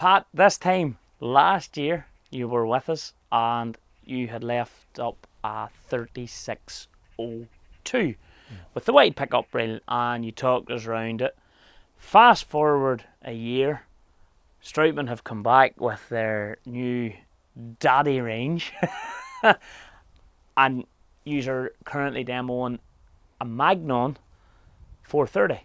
Pat, this time last year you were with us and you had left up a 3602 with the wide pickup rail, and you talked us around it. Fast forward a year, Strautmann have come back with their new daddy range and you are currently demoing a Magnon 430.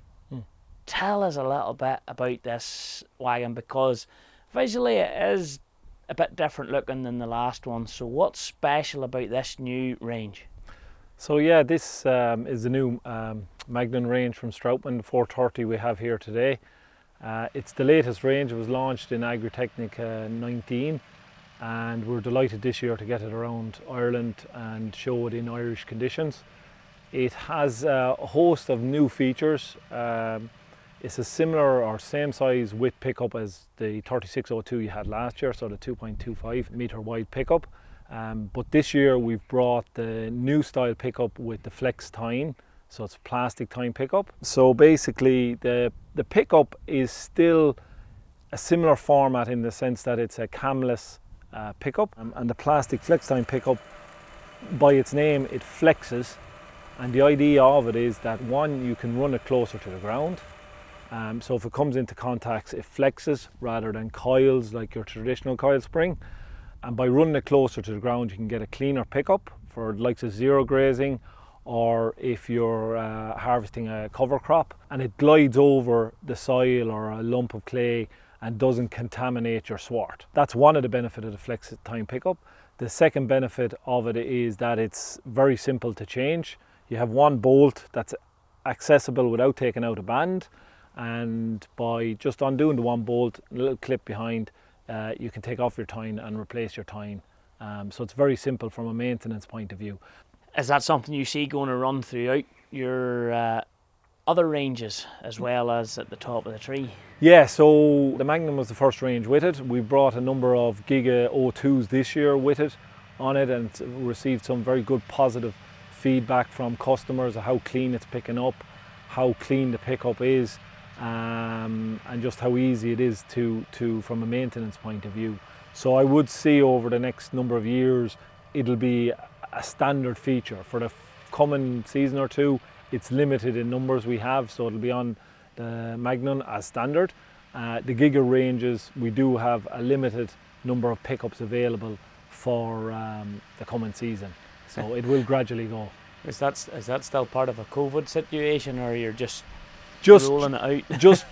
Tell us a little bit about this wagon, because visually it is a bit different looking than the last one. So what's special about this new range? So yeah, this is the new Magnon range from Strautmann, 430 we have here today. It's the latest range. It was launched in Agritechnica 19, and we're delighted this year to get it around Ireland and show it in Irish conditions. It has a host of new features. It's a similar or same size width pickup as the 3602 you had last year, so the 2.25 metre wide pickup. But this year we've brought the new style pickup with the flex tine, so it's plastic tine pickup. So basically the pickup is still a similar format in the sense that it's a camless pickup, and the plastic flex tine pickup, by its name, it flexes, and the idea of it is that one, you can run it closer to the ground. So if it comes into contacts, it flexes rather than coils like your traditional coil spring. And by running it closer to the ground, you can get a cleaner pickup for the likes of zero grazing, or if you're harvesting a cover crop, and it glides over the soil or a lump of clay and doesn't contaminate your sward. That's one of the benefits of the flex tine pickup. The second benefit of it is that it's very simple to change. You have one bolt that's accessible without taking out a band, and by just undoing the one bolt, a little clip behind, you can take off your tine and replace your tine. So it's very simple from a maintenance point of view. Is that something you see going to run throughout your other ranges as well as at the top of the tree? Yeah, so the Magnon was the first range with it. We've brought a number of Giga O2s this year with it on it, and received some very good positive feedback from customers of how clean it's picking up, how clean the pickup is, and just how easy it is to from a maintenance point of view. So I would see over the next number of years it'll be a standard feature. For the coming season or two, it's limited in numbers we have, so it'll be on the Magnon as standard. The Giga ranges, we do have a limited number of pickups available for the coming season, so it will gradually go. Is that still part of a COVID situation, or you're just rolling it out?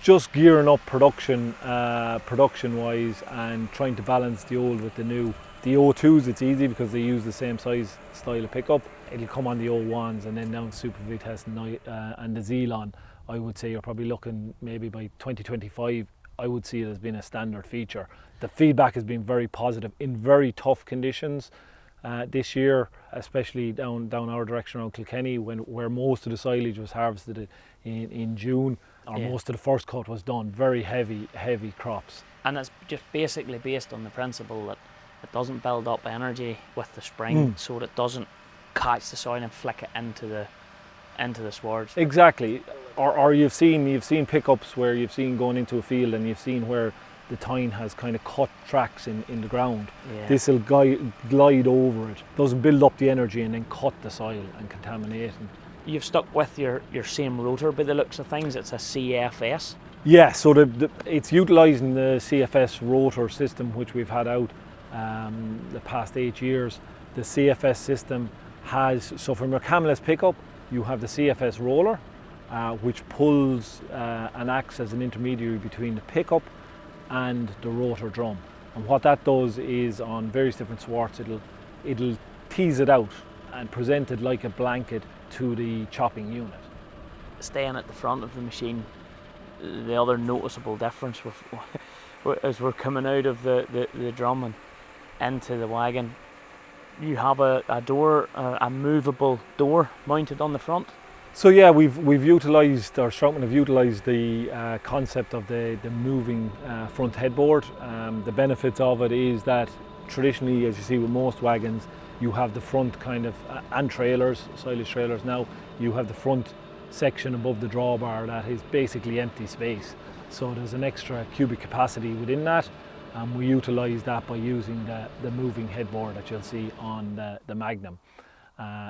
just gearing up production wise, and trying to balance the old with the new. The O2s, it's easy because they use the same size style of pickup. It'll come on the O1s, and then down Super Vitesse and the Zelon. I would say you're probably looking maybe by 2025. I would see it as being a standard feature. The feedback has been very positive in very tough conditions this year, especially down our direction around Kilkenny, where most of the silage was harvested in June, or most of the first cut was done. Very heavy crops. And it's just basically based on the principle that it doesn't build up energy with the spring, so it doesn't catch the soil and flick it into the swards. Exactly. Or you've seen pickups where you've seen going into a field and you've seen where the tine has kind of cut tracks in the ground. Yeah. This will glide over it, doesn't build up the energy and then cut the soil and contaminate. You've stuck with your same rotor by the looks of things. It's a CFS. Yeah, so it's utilising the Cfs Rotor System, which we've had out the past 8 years. The CFS system has, so from your camless pickup, you have the CFS roller, which pulls and acts as an intermediary between the pickup and the rotor drum. And what that does is, on various different swarts, it'll tease it out and present it like a blanket to the chopping unit. Staying at the front of the machine, the other noticeable difference as we're coming out of the drum and into the wagon, you have a door, a movable door mounted on the front. So yeah, we've utilised, or Strautmann have utilised the concept of the moving front headboard. The benefits of it is that traditionally, as you see with most wagons, you have the front kind of, and trailers, silage trailers now, you have the front section above the drawbar that is basically empty space. So there's an extra cubic capacity within that, and we utilise that by using the moving headboard that you'll see on the Magnum.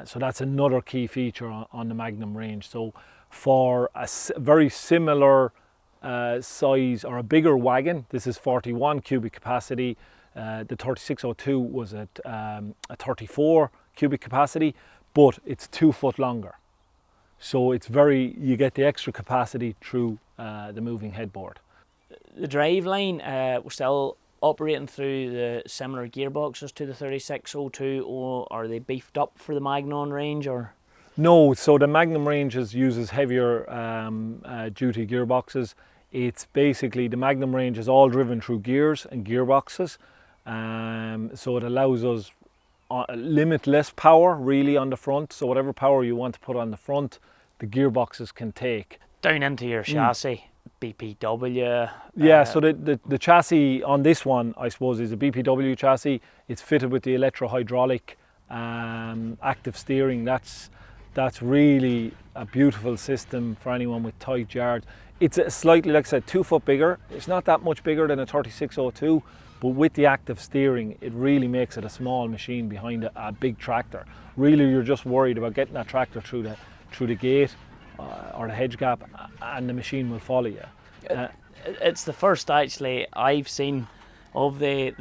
So that's another key feature on the Magnum range. So for a very similar size or a bigger wagon, this is 41 cubic capacity. The 3602 was at a 34 cubic capacity, but it's 2 foot longer. So it's you get the extra capacity through the moving headboard. The driveline, we're still operating through the similar gearboxes to the 3602, or are they beefed up for the Magnon range? Or no, so the Magnum range uses heavier duty gearboxes. It's basically, the Magnum range is all driven through gears and gearboxes, so it allows us limitless power really on the front. So whatever power you want to put on the front, the gearboxes can take. Down into your chassis, BPW. Yeah, so the chassis on this one, I suppose, is a BPW chassis. It's fitted with the electro-hydraulic active steering. That's really a beautiful system for anyone with tight yards. It's a slightly, like I said, 2 foot bigger. It's not that much bigger than a 3602, but with the active steering, it really makes it a small machine behind a big tractor. Really, you're just worried about getting that tractor through the gate or the hedge gap, and the machine will follow you. It's the first actually I've seen of the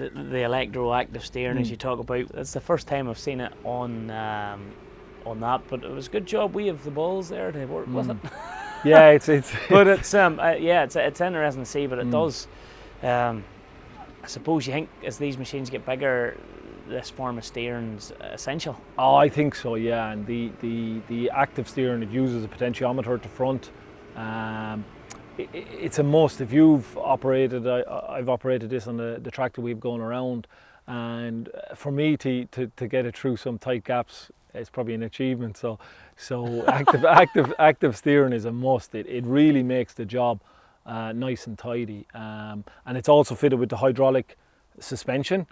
electro-active steering, as you talk about. It's the first time I've seen it on that, but it was a good job we have the balls there to work with it. Yeah, it's but it's it's interesting to see, but it does. I suppose you think as these machines get bigger, this form of steering's essential. Oh, I think so, yeah. And the active steering, it uses a potentiometer at the front. It's a must. If you've operated, I've operated this on the tractor we've gone around, and for me to get it through some tight gaps, it's probably an achievement. So active steering is a must. It really makes the job nice and tidy, and it's also fitted with the hydraulic suspension.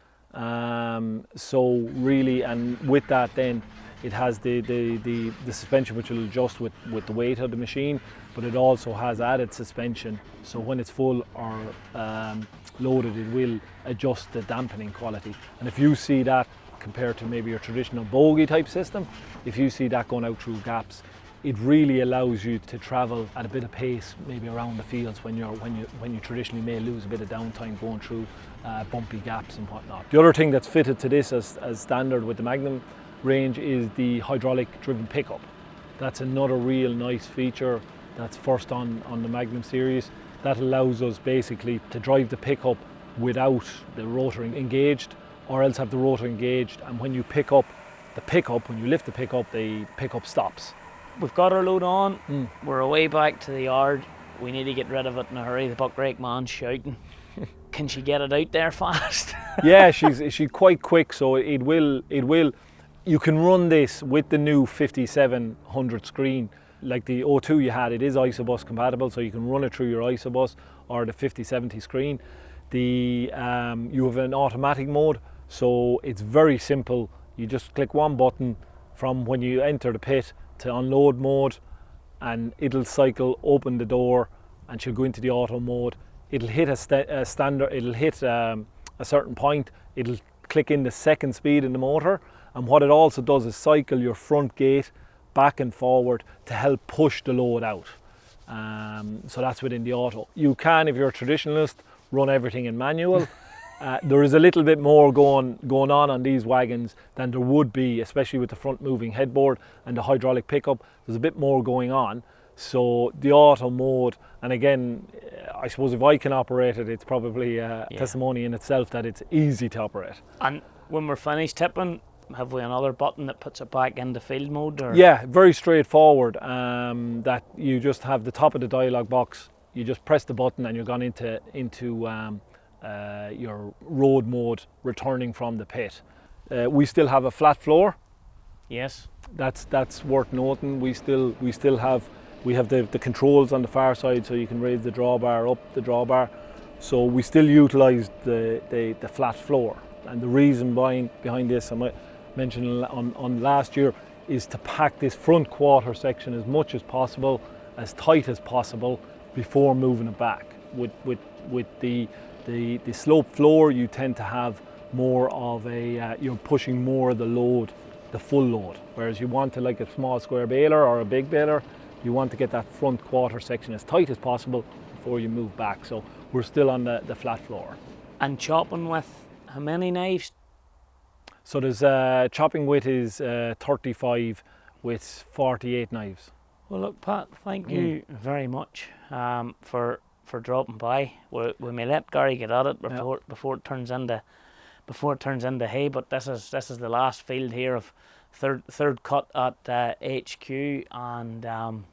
So really, and with that, then it has the suspension which will adjust with the weight of the machine, but it also has added suspension. So when it's full or loaded, it will adjust the dampening quality. And if you see that compared to maybe your traditional bogie type system, if you see that going out through gaps, it really allows you to travel at a bit of pace, maybe around the fields when you traditionally may lose a bit of downtime going through bumpy gaps and whatnot. The other thing that's fitted to this as standard with the Magnum range is the hydraulic driven pickup. That's another real nice feature that's first on the Magnum series. That allows us basically to drive the pickup without the rotor engaged, or else have the rotor engaged, and when you pick up the pickup, when you lift the pickup stops. We've got our load on, we're away back to the yard, we need to get rid of it in a hurry. The buck rake man's shouting. Can she get it out there fast? Yeah, she's quite quick, so it will. You can run this with the new 5700 screen, like the O2 you had. It is isobus compatible, so you can run it through your isobus or the 5070 screen. You have an automatic mode, so it's very simple. You just click one button from when you enter the pit to unload mode, and it'll cycle, open the door, and she'll go into the auto mode. It'll hit a standard, it'll hit a certain point, it'll click in the second speed in the motor, and what it also does is cycle your front gate back and forward to help push the load out. So that's within the auto. You can, if you're a traditionalist, run everything in manual. There is a little bit more going on these wagons than there would be, especially with the front moving headboard and the hydraulic pickup. There's a bit more going on. So the auto mode, and again, I suppose if I can operate it, it's probably a testimony in itself that it's easy to operate. And when we're finished tipping, have we another button that puts it back into field mode? Or? Yeah, very straightforward. That you just have the top of the dialog box. You just press the button and you're gone into your road mode, returning from the pit. We still have a flat floor. Yes. That's worth noting. We have the controls on the far side, so you can raise the drawbar, up the drawbar. So we still utilise the flat floor. And the reason behind this, I might mention on last year, is to pack this front quarter section as much as possible, as tight as possible, before moving it back. With the The slope floor, you tend to have more of a, you're pushing more of the load, the full load. Whereas you want to, like a small square baler or a big baler, you want to get that front quarter section as tight as possible before you move back. So we're still on the flat floor. And chopping with how many knives? So there's chopping width is 35 with 48 knives. Well, look, Pat, thank you very much for dropping by. We may let Gary get at it before it turns into hay. But this is the last field here of third cut at HQ, and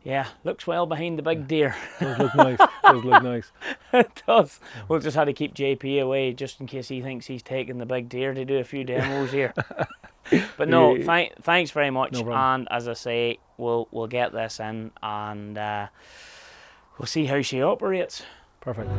yeah, looks well behind the big Deere. Does look nice. Does look nice. It does. We'll just have to keep JP away just in case he thinks he's taking the big Deere to do a few demos here. But no, thanks very much. No problem. And as I say, we'll get this in, and we'll see how she operates. Perfect.